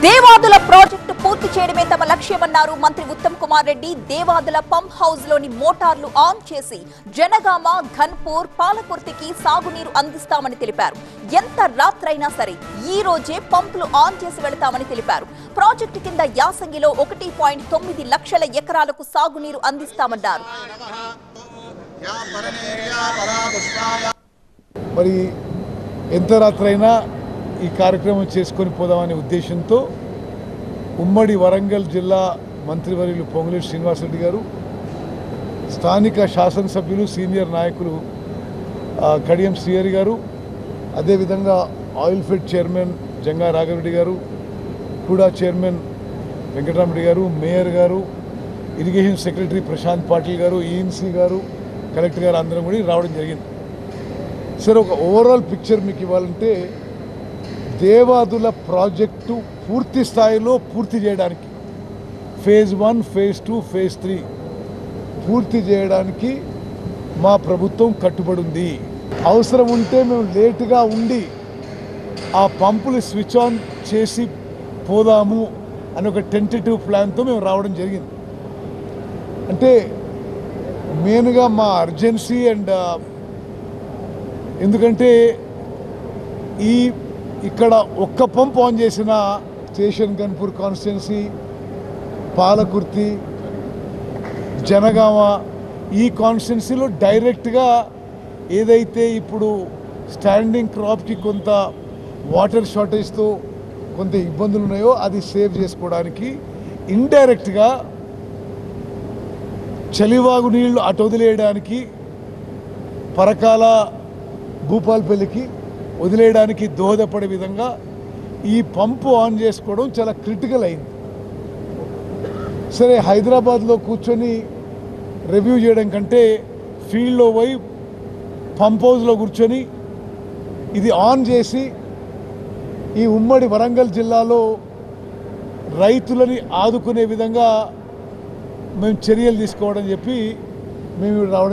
Devadula project పూర్తి చేయడమే తమ లక్ష్యమన్నారు మంత్రి ఉత్తమ్ కుమార్ రెడ్డి. దేవాదుల పంప్ హౌస్ లోని మోటార్లు ఆన్ చేసి జనగామ, ఘన్పూర్, పాలకుర్తికి సాగునీరు అందిస్తామని తెలిపారు. ఎంత రాత్రైనా సరే ఈ రోజే పంపులు ఆన్ చేసి వెళతామని తెలిపారు. ప్రాజెక్టు కింద యాసంగిలో 1.9 లక్షల ఎకరాలకు సాగునీరు అందిస్తామన్నారు. మరి ఎంత రాత్రైనా ఈ కార్యక్రమం చేసుకొని పోదామనే ఉద్దేశంతో ఉమ్మడి వరంగల్ జిల్లా మంత్రివర్యులు పొంగులేటి శ్రీనివాసరెడ్డి గారు, స్థానిక శాసనసభ్యులు సీనియర్ నాయకులు కడియం శ్రీహరి గారు, అదేవిధంగా oil fed chairman Janga Raghava Reddy గారు, కూడా చైర్మన్ వెంకటరామరెడ్డి గారు, మేయర్ గారు, ఇరిగేషన్ సెక్రటరీ ప్రశాంత్ పాటిల్ గారు, ఈఎన్సీ గారు, కలెక్టర్ గారు అందరం కూడా రావడం జరిగింది. సరే, ఒక ఓవరాల్ పిక్చర్ మీకు ఇవ్వాలంటే దేవాదుల ప్రాజెక్టు పూర్తి స్థాయిలో పూర్తి చేయడానికి ఫేజ్ 1, ఫేజ్ 2, ఫేజ్ 3 పూర్తి చేయడానికి మా ప్రభుత్వం కట్టుబడి ఉంది. అవసరం ఉంటే మేము లేటుగా ఉండి ఆ పంపులు స్విచ్ ఆన్ చేసి పోదాము అని ఒక టెంటేటివ్ ప్లాన్తో మేము రావడం జరిగింది. అంటే మెయిన్గా మా అర్జెన్సీ అండ్ ఎందుకంటే ఇక్కడ ఒక్క పంప్ ఆన్ చేసిన స్టేషన్ ఘన్పూర్ కాన్స్టిట్యున్సీ, పాలకుర్తి, జనగామ ఈ కాన్స్టిట్యున్సీలో డైరెక్ట్గా ఏదైతే ఇప్పుడు స్టాండింగ్ క్రాప్కి కొంత వాటర్ షార్టేజ్తో కొంత ఇబ్బందులు ఉన్నాయో అది సేవ్ చేసుకోవడానికి ఇండైరెక్ట్గా చలివాగు నీళ్లు అటు వదిలేయడానికి పరకాల, భూపాల్పల్లికి వదిలేయడానికి దోహదపడే విధంగా ఈ పంపు ఆన్ చేసుకోవడం చాలా క్రిటికల్ అయింది. సరే, హైదరాబాద్లో కూర్చొని రివ్యూ చేయడం కంటే ఫీల్డ్లో పోయి పంప్ హౌస్లో కూర్చొని ఇది ఆన్ చేసి ఈ ఉమ్మడి వరంగల్ జిల్లాలో రైతులని ఆదుకునే విధంగా మేము చర్యలు తీసుకోవడం చెప్పి మేము రావడం